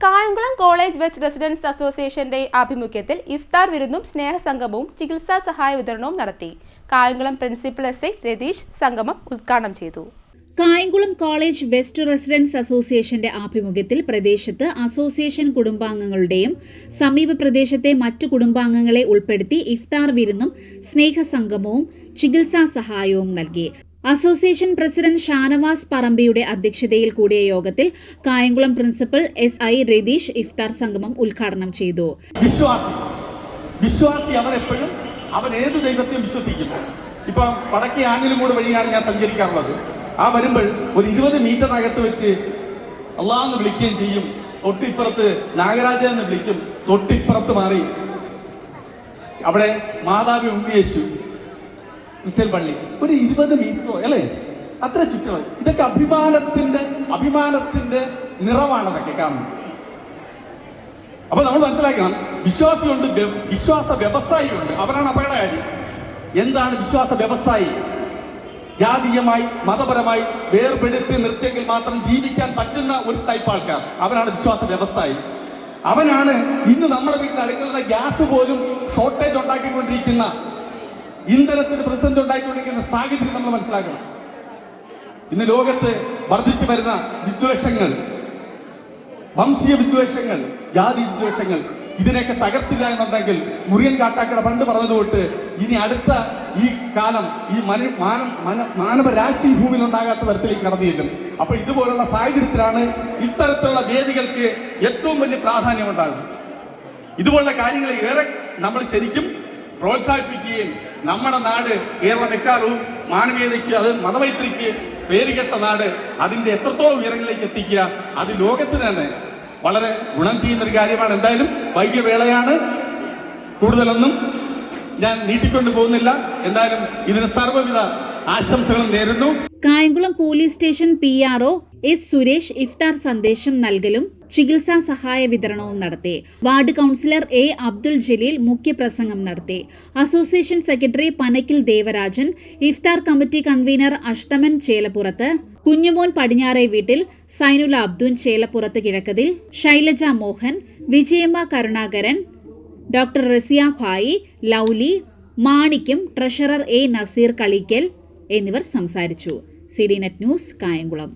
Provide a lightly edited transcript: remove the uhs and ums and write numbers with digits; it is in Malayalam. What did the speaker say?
കായംകുളം കോളേജ് വെസ്റ്റ് റെസിഡൻസ് അസോസിയേഷന്റെ ആഭിമുഖ്യത്തിൽ ഇഫ്താർ വിരുന്നും സ്നേഹസംഗമവും ചികിത്സാ സഹായ വിതരണവും നടത്തി. കായംകുളം പ്രിൻസിപ്പൽ എസ്.ഐ രതീഷ് സംഗമം ഉദ്ഘാടനം ചെയ്തു. കായംകുളം കോളേജ് വെസ്റ്റ് റെസിഡൻസ് അസോസിയേഷന്റെ ആഭിമുഖ്യത്തിൽ പ്രദേശത്ത് അസോസിയേഷൻ കുടുംബാംഗങ്ങളുടെയും സമീപ പ്രദേശത്തെ മറ്റു കുടുംബാംഗങ്ങളെ ഉൾപ്പെടുത്തി ഇഫ്താർ വിരുന്നും സ്നേഹസംഗമവും ചികിത്സാ സഹായവും നൽകി. അസോസിയേഷൻ പ്രസിഡന്റ് ഷാനവാസ് പറമ്പിയുടെ അധ്യക്ഷതയിൽ കൂടിയ യോഗത്തിൽ കായംകുളം പ്രിൻസിപ്പൽ എസ്.ഐ രതീഷ് ഇഫ്താർ സംഗമം ഉദ്ഘാടനം ചെയ്തു. വിശ്വാസി അവരെപ്പോഴും അവൻ ഏത് ദൈവത്തെയും വിശ്വസിക്കും. ഇപ്പം വടക്കേ ആഞ്ഞിലിമൂട് വഴിയാണ് ഞാൻ സഞ്ചരിക്കാറുള്ളത്. വരുമ്പോൾ ഒരു 20 മീറ്ററിനകത്ത് വെച്ച് അള്ളാഹ് എന്ന് വിളിക്കുകയും ചെയ്യും. തൊട്ടിപ്പുറത്ത് നാഗരാജ എന്ന് വിളിക്കും. തൊട്ടിപ്പുറത്ത് മാറി അവിടെ മാതാവി ഉണ്ണിയേശു ക്രിസ്ത്യൻ പള്ളി ഒരു 20 മീറ്ററോ അല്ലേ അത്ര ചുറ്റളവ്. ഇതൊക്കെ അഭിമാനത്തിന്റെ നിറവാണെന്നൊക്കെ കാണുന്നത്. അപ്പൊ നമ്മൾ മനസ്സിലാക്കണം, വിശ്വാസിയുണ്ട്, വിശ്വാസ വ്യവസായിയുണ്ട്. അവരാണ് അപകടകാരി. എന്താണ് വിശ്വാസ വ്യവസായി? ജാതീയമായി മതപരമായി വേർപെടുത്തി നിർത്തിയെങ്കിൽ മാത്രം ജീവിക്കാൻ പറ്റുന്ന ഒരു ടൈപ്പ് ആൾക്കാർ, അവരാണ് വിശ്വാസ വ്യവസായി. അവനാണ് ഇന്ന് നമ്മുടെ വീട്ടിൽ അടുക്കളയുടെ ഗ്യാസ് പോലും ഷോർട്ടേജ് ഉണ്ടാക്കിക്കൊണ്ടിരിക്കുന്ന, ഇന്ധനത്തിന് പ്രതിസന്ധി ഉണ്ടായിക്കൊണ്ടിരിക്കുന്ന സാഹചര്യം നമ്മൾ മനസ്സിലാക്കണം. ഇന്ന് ലോകത്ത് വർദ്ധിച്ചു വരുന്ന വിദ്വേഷങ്ങൾ, വംശീയ വിദ്വേഷങ്ങൾ, ജാതി വിദ്വേഷങ്ങൾ, ഇതിനെയൊക്കെ തകർത്തില്ല എന്നുണ്ടെങ്കിൽ മുറിയൻ കാട്ടാക്കട പണ്ട് പറഞ്ഞതുകൊണ്ട് ഇനി അടുത്ത ഈ കാലം ഈ മാനവരാശി ഭൂമിയിൽ ഉണ്ടാകാത്ത തരത്തിലേക്ക് കടന്നിരിക്കും. അപ്പൊ ഇതുപോലുള്ള സാഹചര്യത്തിലാണ് ഇത്തരത്തിലുള്ള വേദികൾക്ക് ഏറ്റവും വലിയ പ്രാധാന്യം ഉണ്ടാകുന്നത്. ഇതുപോലുള്ള കാര്യങ്ങൾ ഏറെ നമ്മൾ ശരിക്കും പ്രോത്സാഹിപ്പിക്കുകയും നമ്മുടെ നാട് കേരളം എക്കാലവും മാനവീയതയ്ക്ക്, അത് മതമൈത്രിക്ക് പേരുകെട്ട നാട്, അതിന്റെ എത്രത്തോളം ഉയരങ്ങളിലേക്ക് എത്തിക്കുക, അത് ലോകത്തിന് തന്നെ വളരെ ഗുണം ചെയ്യുന്നൊരു കാര്യമാണ്. എന്തായാലും വൈകിയ വേളയാണ്, കൂടുതലൊന്നും ഞാൻ നീട്ടിക്കൊണ്ടു പോകുന്നില്ല. എന്തായാലും ഇതിന് സർവ്വവിധ ആശംസകളും നേരുന്നു. Kayamkulam police station PRO S Suresh ഇഫ്താർ സന്ദേശം നൽകലും ചികിത്സാ സഹായ വിതരണവും നടത്തി. Ward councillor A Abdul Jaleel മുഖ്യപ്രസംഗം നടത്തി. അസോസിയേഷൻ സെക്രട്ടറി പനക്കിൽ ദേവരാജൻ, ഇഫ്താർ committee convener Ashtaman Chelappurath, Kunjumon Padinjare Veettil, Zainula Abdun Chelappurath Kizhakkathil, Shailaja Mohan, Vijayamma Karunakaran, doctor Rasiya Bhai, Lovely, Manikyam, treasurer A Naseer Kalikkal എന്നിവർ സംസാരിച്ചു. CDNet news, Kayamkulam.